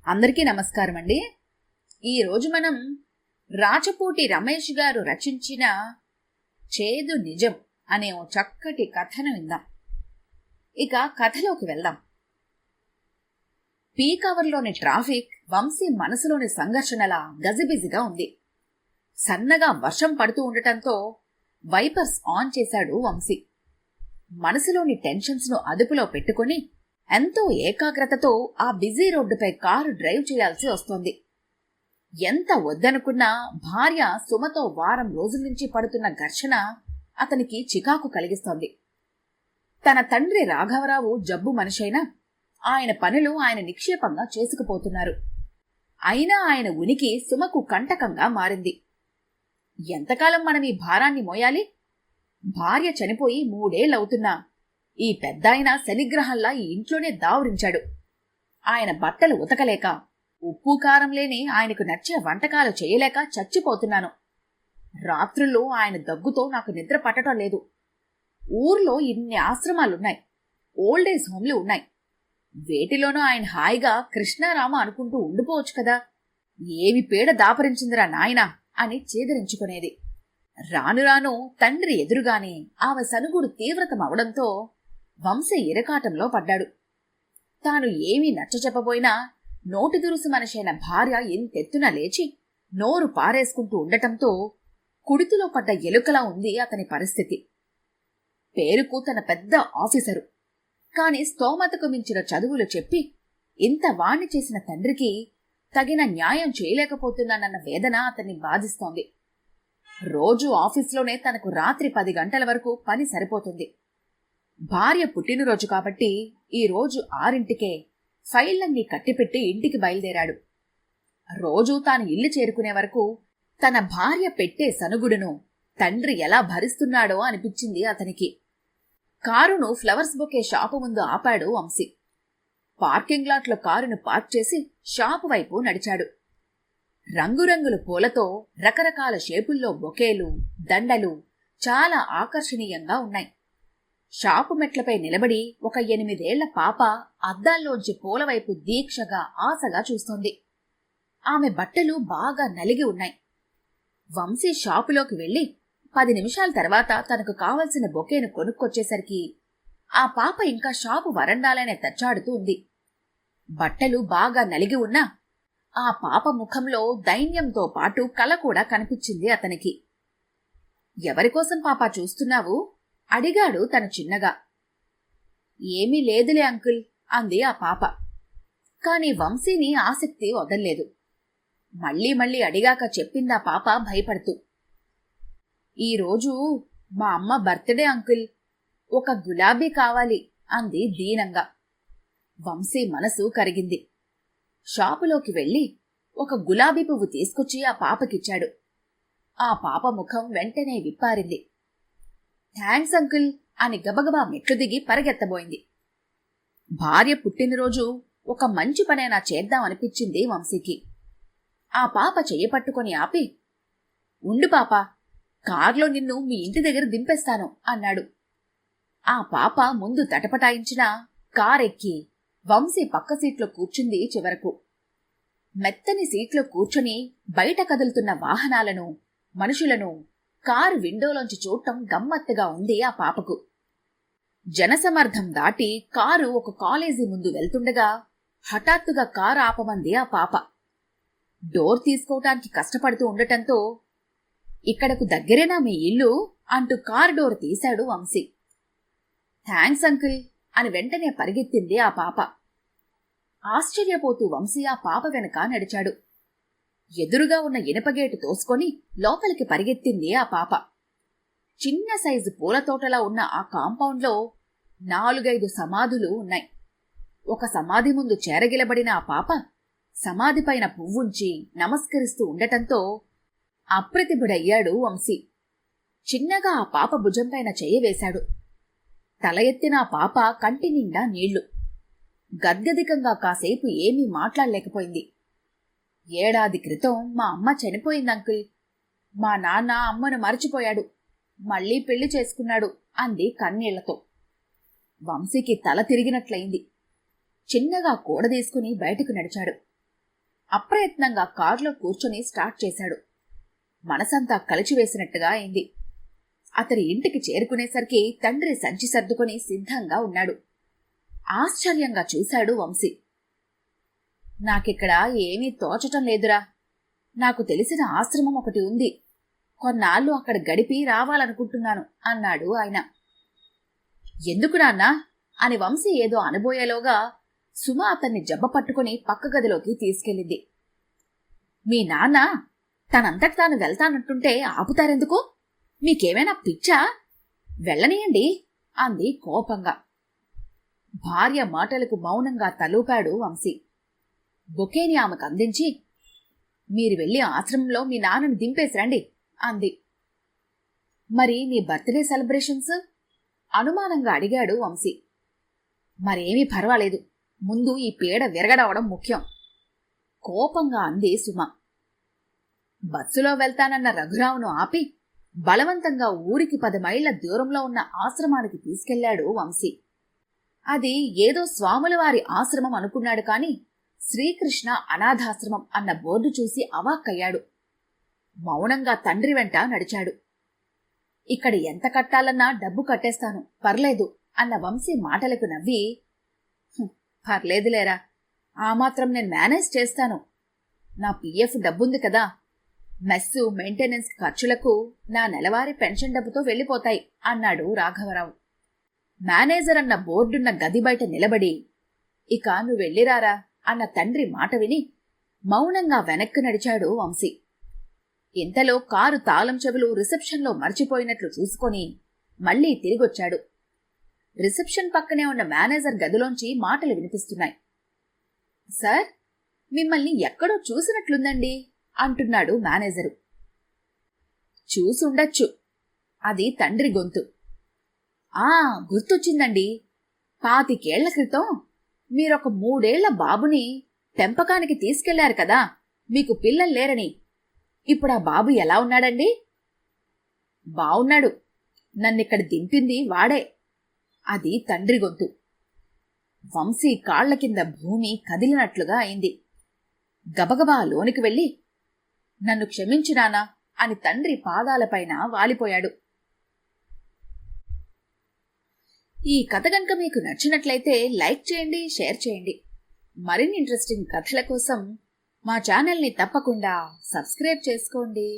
అందరికీ నమస్కారం అండి. ఈరోజు మనం రాచపూటి రమేష్ గారు రచించిన చేదు నిజం అనే ఓ చక్కటి కథను విందాం. ఇక కథలోకి వెళ్దాం. పీక్ అవర్లోని ట్రాఫిక్ వంశీ మనసులోని సంఘర్షణలా గజిబిజిగా ఉంది. సన్నగా వర్షం పడుతూ ఉండటంతో వైపర్స్ ఆన్ చేశాడు వంశీ. మనసులోని టెన్షన్స్ ను అదుపులో పెట్టుకుని ఎంతో ఏకాగ్రతతో ఆ బిజీ రోడ్డుపై కారు డ్రైవ్ చేయాల్సి వస్తోంది. ఎంత వద్దనుకున్నా భార్య సుమతో వారం రోజుల నుంచి పడుతున్న ఘర్షణ అతనికి చికాకు కలిగిస్తోంది. తన తండ్రి రాఘవరావు జబ్బు మనిషైనా ఆయన పనులు ఆయన నిక్షేపంగా చేసుకుపోతున్నారు. అయినా ఆయన ఉనికి సుమకు కంటకంగా మారింది. ఎంతకాలం మనం ఈ భారాన్ని మోయాలి? భార్య చనిపోయి 3 ఏళ్లవుతున్నా ఈ పెద్దాయన శనిగ్రహంలా ఈ ఇంట్లోనే దావురించాడు. ఆయన బట్టలు ఉతకలేక, ఉప్పు కారం లేని ఆయనకు నచ్చే వంటకాలు చేయలేక చచ్చిపోతున్నాను. రాత్రుల్లో ఆయన దగ్గుతో నాకు నిద్ర పట్టడం లేదు. ఊర్లో ఇన్ని ఆశ్రమాలున్నాయి, ఓల్డేజ్ హోమ్లు ఉన్నాయి. వేటిలోనూ ఆయన హాయిగా కృష్ణారామ అనుకుంటూ ఉండిపోవచ్చు కదా. ఏమి పీడ దాపరించిందిరా నాయనా అని చేదరించుకునేది. రాను రాను తండ్రి ఎదురుగానే ఆమె సనుగుడు తీవ్రతమవడంతో వంశీ ఇరకాటంలో పడ్డాడు. తాను ఏమీ నచ్చచెప్పబోయినా నోటి దురుసు మనిషైన భార్య ఎంతెత్తున లేచి నోరు పారేసుకుంటూ ఉండటంతో కుడితిలో పడ్డ ఎలుకలా ఉంది అతని పరిస్థితి. పేరుకు తన పెద్ద ఆఫీసరు, కాని స్తోమతకు మించిన చదువులు చెప్పి ఇంత వాణ్ణి చేసిన తండ్రికి తగిన న్యాయం చేయలేకపోతున్నానన్న వేదన అతన్ని బాధిస్తోంది. రోజూ ఆఫీస్లోనే తనకు రాత్రి 10 గంటల వరకు పని సరిపోతుంది. భార్య పుట్టినరోజు కాబట్టి ఈరోజు 6ంటికే ఫైళ్లన్నీ కట్టిపెట్టి ఇంటికి బయలుదేరాడు. రోజూ తాను ఇల్లు చేరుకునే వరకు తన భార్య పెట్టే సనుగుడును తండ్రి ఎలా భరిస్తున్నాడో అనిపించింది అతనికి. కారును ఫ్లవర్స్ బొకే షాపు ముందు ఆపాడు వంశీ. పార్కింగ్ లాట్లో కారును పార్క్ చేసి షాపు వైపు నడిచాడు. రంగురంగుల పూలతో రకరకాల షేపుల్లో బొకేలు, దండలు చాలా ఆకర్షణీయంగా ఉన్నాయి. షాపు మెట్లపై నిలబడి ఒక 8 ఏళ్ల పాప అద్దాల్లోంచి పూలవైపు దీక్షగా ఆశగా చూస్తోంది. ఆమె బట్టలు బాగా నలిగి ఉన్నాయి. వంశీ షాపులోకి వెళ్లి 10 నిమిషాల తర్వాత తనకు కావలసిన బొకేను కొనుక్కొచ్చేసరికి ఆ పాప ఇంకా షాపు వరండాలనే తచ్చాడుతూ ఉంది. బట్టలు బాగా నలిగి ఉన్నా ఆ పాప ముఖంలో దైన్యంతో పాటు కల కూడా కనిపించింది అతనికి. ఎవరికోసం పాపా చూస్తున్నావు? అడిగాడు తను చిన్నగా. ఏమీ లేదులే అంకుల్ అంది ఆ పాప. కాని వంశీని ఆసక్తి వదల్లేదు. మళ్లీ మళ్లీ అడిగాక చెప్పిందా పాప భయపడుతూ. ఈరోజు మా అమ్మ బర్త్డే అంకుల్, ఒక గులాబీ కావాలి అంది దీనంగా. వంశీ మనసు కరిగింది. షాపులోకి వెళ్లి ఒక గులాబీ పువ్వు తీసుకొచ్చి ఆ పాపకిచ్చాడు. ఆ పాప ముఖం వెంటనే విప్పారింది. థ్యాంక్స్ అంకుల్ అని గబగబా మెట్లు దిగి పరిగెత్తబోయింది. భార్య పుట్టినరోజు ఒక మంచి పనైనా చేద్దామనిపించింది వంశీకి. ఆ పాప చెయ్యపట్టుకుని ఆపి, ఉండు పాపా, కార్లో నిన్ను మీ ఇంటి దగ్గర దింపేస్తాను అన్నాడు. ఆ పాప ముందు తటపటాయించినా కారెక్కి వంశీ పక్క సీట్లో కూర్చుంది. చివరకు మెత్తని సీట్లో కూర్చుని బయట కదులుతున్న వాహనాలను, మనుషులను కారు విండోలోంచి చూడటం గమ్మత్తుగా ఉంది ఆ పాపకు. జనసమర్థం దాటి కారు ఒక కాలేజీ ముందు వెళ్తుండగా హఠాత్తుగా కారు ఆపమంది ఆ పాప. డోర్ తీసుకోవటానికి కష్టపడుతూ ఉండటంతో, ఇక్కడకు దగ్గరేనా మీ ఇల్లు అంటూ కారు డోర్ తీశాడు వంశీ. థ్యాంక్స్ అంకుల్ అని వెంటనే పరిగెత్తింది ఆ పాప. ఆశ్చర్యపోతూ వంశీ ఆ పాప వెనక నడిచాడు. ఎదురుగా ఉన్న ఇనపగేటు తోసుకొని లోపలికి పరిగెత్తింది ఆ పాప. చిన్న సైజు పూలతోటలా ఉన్న ఆ కాంపౌండ్లో 4-5 సమాధులు ఉన్నాయి. ఒక సమాధి ముందు చేరగిలబడిన ఆ పాప సమాధిపైన పువ్వుంచి నమస్కరిస్తూ ఉండటంతో అప్రతిభుడయ్యాడు వంశీ. చిన్నగా ఆ పాప భుజంపైన చెయ్యవేశాడు. తల ఎత్తిన ఆ పాప కంటి నిండా నీళ్లు. గద్గదికంగా కాసేపు ఏమీ మాట్లాడలేకపోయింది. ఏడాది క్రితం మా అమ్మ చనిపోయింది అంకుల్. మా నాన్న అమ్మను మర్చిపోయాడు, మళ్లీ పెళ్లి చేసుకున్నాడు అంది కన్నీళ్లతో. వంశీకి తల తిరిగినట్లయింది. చిన్నగా కూడదీసుకుని బయటకు నడిచాడు. అప్రయత్నంగా కారులో కూర్చొని స్టార్ట్ చేశాడు. మనసంతా కలిచివేసినట్టుగా అయింది. అతని ఇంటికి చేరుకునేసరికి తండ్రి సంచి సర్దుకొని సిద్ధంగా ఉన్నాడు. ఆశ్చర్యంగా చూశాడు వంశీ. నాకిక్కడ ఏమీ తోచటం లేదురా. నాకు తెలిసిన ఆశ్రమం ఒకటి ఉంది. కొన్నాళ్ళు అక్కడ గడిపి రావాలనుకుంటున్నాను అన్నాడు ఆయన. ఎందుకు నాన్నా అని వంశీ ఏదో అనబోయేలోగా సుమ అతన్ని జబ్బ పట్టుకుని పక్క గదిలోకి తీసుకెళ్ళింది. మీ నాన్న తనంతటి తాను వెళ్తానంటుంటే ఆపుతారెందుకు? మీకేమైనా పిచ్చా? వెళ్ళనీయండి అంది కోపంగా. భార్య మాటలకు మౌనంగా తలూపాడు వంశీ. బొకేని ఆమెకు అందించి, మీరు వెళ్ళి ఆశ్రమంలో మీ నాన్నని దింపేసిరండి అంది. మరి మీ బర్త్డే సెలబ్రేషన్స్? అనుమానంగా అడిగాడు వంశీ. మరేమీ పర్వాలేదు, ముందు ఈ పీడ విరగడవడం ముఖ్యం కోపంగా అంది సుమ. బస్సులో వెళ్తానన్న రఘురావును ఆపి బలవంతంగా ఊరికి 10 మైళ్ల దూరంలో ఉన్న ఆశ్రమానికి తీసుకెళ్లాడు వంశీ. అది ఏదో స్వాముల వారి ఆశ్రమం అనుకున్నాడు కాని శ్రీకృష్ణ అనాథాశ్రమం అన్న బోర్డు చూసి అవాక్కయ్యాడు. మౌనంగా తండ్రి వెంట నడిచాడు. ఇక్కడ ఎంత కట్టాలన్నా డబ్బు కట్టేస్తాను, పర్లేదు అన్న వంశీ మాటలకు నవ్వి, పర్లేదులేరా, ఆ మాత్రం నేను మేనేజ్ చేస్తాను. నా పిఎఫ్ డబ్బుంది కదా, మెస్సు మెయింటెనెన్స్ ఖర్చులకు నా నెలవారీ పెన్షన్ డబ్బుతో వెళ్ళిపోతాయి అన్నాడు రాఘవరావు. మేనేజర్ అన్న బోర్డున్న గది బయట నిలబడి, ఇక నువ్వు వెళ్ళిరారా అన్న తండ్రి మాట విని మౌనంగా వెనక్కి నడిచాడు వంశీ. ఇంతలో కారు తాళం చెవులు రిసెప్షన్లో మర్చిపోయినట్లు చూసుకొని మళ్లీ తిరిగొచ్చాడు. రిసెప్షన్ పక్కనే ఉన్న మేనేజర్ గదిలోంచి మాటలు వినిపిస్తున్నాయి. సార్, మిమ్మల్ని ఎక్కడో చూసినట్లుందండి అంటున్నాడు మేనేజరు. చూసుండొచ్చు, అది తండ్రి గొంతు. గుర్తొచ్చిందండి, 25 ఏళ్ల క్రితం మీరొక 3 ఏళ్ల బాబుని పెంపకానికి తీసుకెళ్లారు కదా, మీకు పిల్లలు లేరని. ఇప్పుడు ఆ బాబు ఎలా ఉన్నాడండి? బావున్నాడు, నన్నిక్కడ దింపింది వాడే. అది తండ్రి గొంతు. వంశీ కాళ్ల కింద భూమి కదిలినట్లుగా అయింది. గబగబా లోనికి వెళ్లి, నన్ను క్షమించునానా అని తండ్రి పాదాలపైన వాలిపోయాడు. ఈ కథ గనుక మీకు నచ్చినట్లయితే లైక్ చేయండి, షేర్ చేయండి. మరిన్ని ఇంట్రెస్టింగ్ కథల కోసం మా ఛానల్ని తప్పకుండా సబ్స్క్రైబ్ చేసుకోండి.